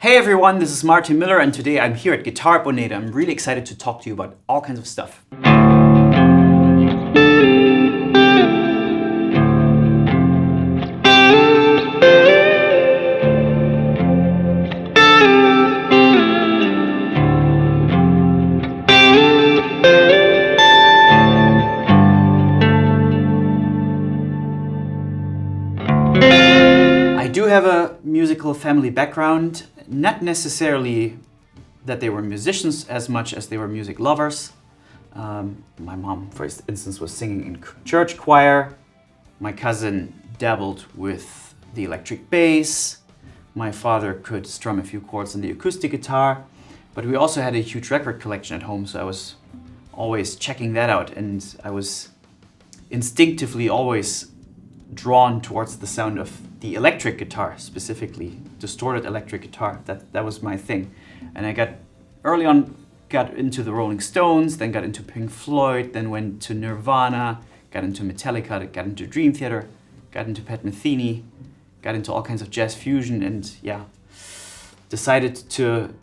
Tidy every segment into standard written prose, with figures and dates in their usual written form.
Hey everyone, this is Martin Miller and today I'm here at Guitar Bonedo. I'm really excited to talk to you about all kinds of stuff. I do have a musical family background, not necessarily that they were musicians as much as they were music lovers. My mom, for instance, was singing in church choir. My cousin dabbled with the electric bass. My father could strum a few chords on the acoustic guitar. But we also had a huge record collection at home, so I was always checking that out. And I was instinctively always drawn towards the sound of the electric guitar, specifically distorted electric guitar. That was my thing. And I early on got into the Rolling Stones, then got into Pink Floyd, then went to Nirvana, got into Metallica, got into Dream Theater, got into Pat Metheny, got into all kinds of jazz fusion, and yeah, decided to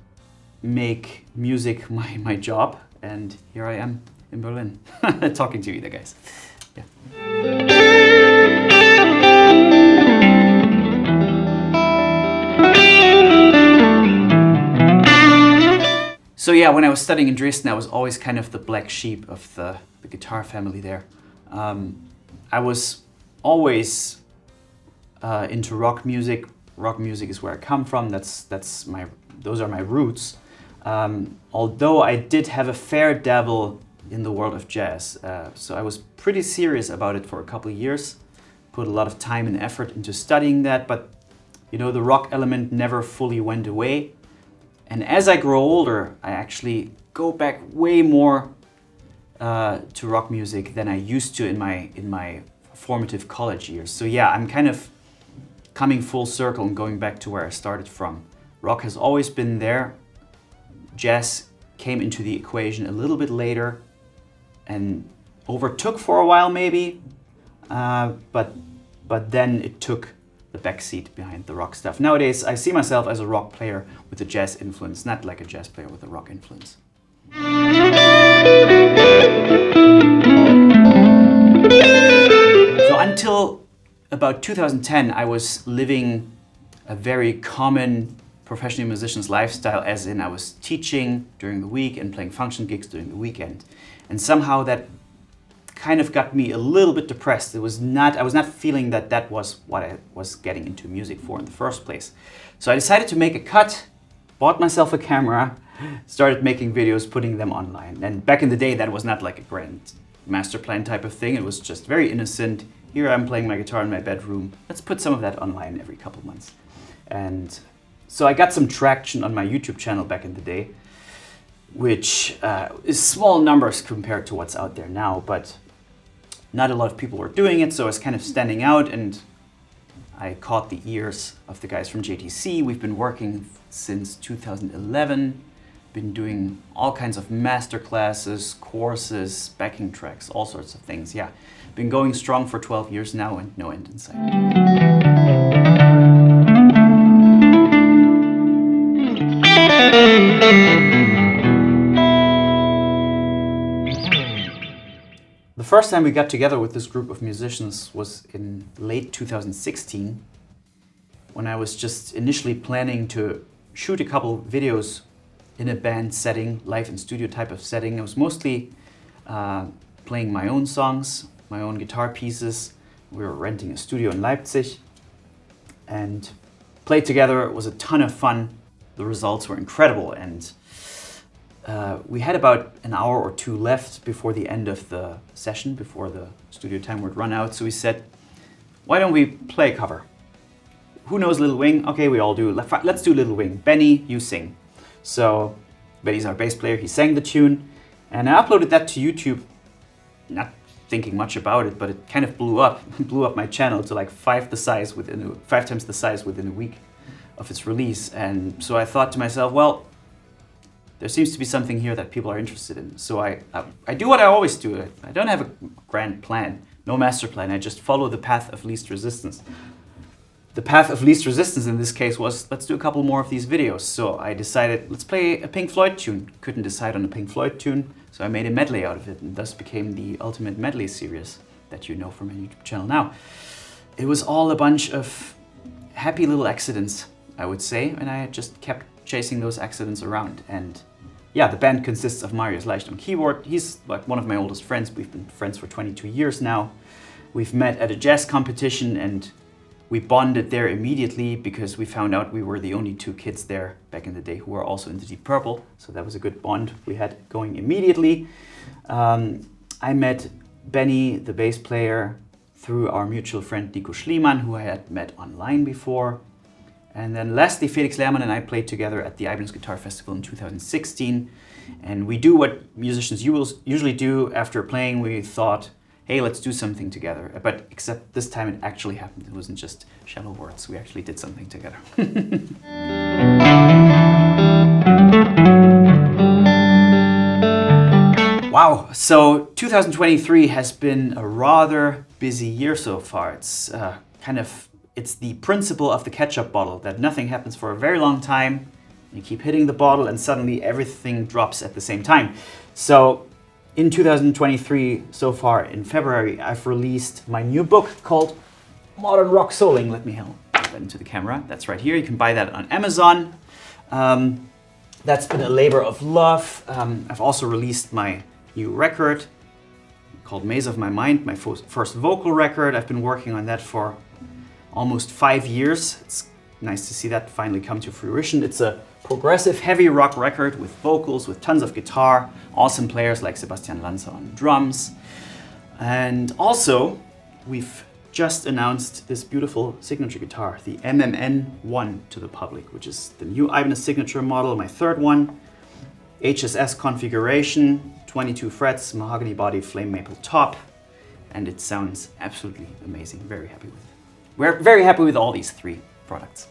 make music my job. And here I am in Berlin, talking to you guys. Yeah. So yeah, when I was studying in Dresden, I was always kind of the black sheep of the guitar family there. I was always into rock music. Rock music is where I come from. Those are my roots. Although I did have a fair dabble in the world of jazz, so I was pretty serious about it for a couple of years. Put a lot of time and effort into studying that, but you know, the rock element never fully went away. And as I grow older, I actually go back way more to rock music than I used to in my formative college years. So yeah, I'm kind of coming full circle and going back to where I started from. Rock has always been there. Jazz came into the equation a little bit later and overtook for a while maybe, but then it took the backseat behind the rock stuff. Nowadays, I see myself as a rock player with a jazz influence, not like a jazz player with a rock influence. So until about 2010, I was living a very common professional musician's lifestyle, as in I was teaching during the week and playing function gigs during the weekend. And somehow that kind of got me a little bit depressed. I was not feeling that was what I was getting into music for in the first place. So I decided to make a cut, bought myself a camera, started making videos, putting them online. And back in the day, that was not like a grand master plan type of thing. It was just very innocent. Here I'm playing my guitar in my bedroom. Let's put some of that online every couple of months. And so I got some traction on my YouTube channel back in the day, which is small numbers compared to what's out there now, but not a lot of people were doing it, so I was kind of standing out, and I caught the ears of the guys from JTC. We've been working since 2011, been doing all kinds of master classes, courses, backing tracks, all sorts of things. Yeah, been going strong for 12 years now and no end in sight. The first time we got together with this group of musicians was in late 2016, when I was just initially planning to shoot a couple videos in a band setting, live in studio type of setting. I was mostly playing my own songs, my own guitar pieces. We were renting a studio in Leipzig and played together. It was a ton of fun. The results were incredible, and we had about an hour or two left before the end of the session, before the studio time would run out. So we said, why don't we play a cover? Who knows Little Wing? Okay, we all do. Let's do Little Wing. Benny, you sing. So Benny's our bass player. He sang the tune, and I uploaded that to YouTube, not thinking much about it, but it kind of blew up my channel to like 5 times the size within a week of its release. And so I thought to myself, well, there seems to be something here that people are interested in. So I do what I always do. I don't have a grand plan, no master plan. I just follow the path of least resistance. the path of least resistance in this case was, let's do a couple more of these videos. So I decided, let's play a Pink Floyd tune. Couldn't decide on a Pink Floyd tune, so I made a medley out of it, and thus became the Ultimate Medley series that you know from my YouTube channel now. It was all a bunch of happy little accidents, I would say, and I just kept chasing those accidents around. And yeah, the band consists of Marius Leicht on keyboard. He's like one of my oldest friends. We've been friends for 22 years now. We've met at a jazz competition and we bonded there immediately because we found out we were the only two kids there back in the day who were also into Deep Purple. So that was a good bond we had going immediately. I met Benny, the bass player, through our mutual friend Nico Schliemann, who I had met online before. And then lastly, Felix Lehrmann and I played together at the Ibanez Guitar Festival in 2016. And we do what musicians usually do after playing. We thought, hey, let's do something together. But except this time it actually happened. It wasn't just shallow words. We actually did something together. Wow, so 2023 has been a rather busy year so far. It's it's the principle of the ketchup bottle, that nothing happens for a very long time. You keep hitting the bottle and suddenly everything drops at the same time. So in 2023, so far in February, I've released my new book called Modern Rock Souling. Let me help that into the camera. That's right here. You can buy that on Amazon. That's been a labor of love. I've also released my new record called Maze of My Mind, my first vocal record. I've been working on that for almost 5 years. It's nice to see that finally come to fruition. It's a progressive heavy rock record with vocals, with tons of guitar, awesome players like Sebastian Lanza on drums. And also, we've just announced this beautiful signature guitar, the MMN1, to the public, which is the new Ibanez signature model, my third one. HSS configuration, 22 frets, mahogany body, flame maple top, and it sounds absolutely amazing. Very happy with it. We're very happy with all these three products.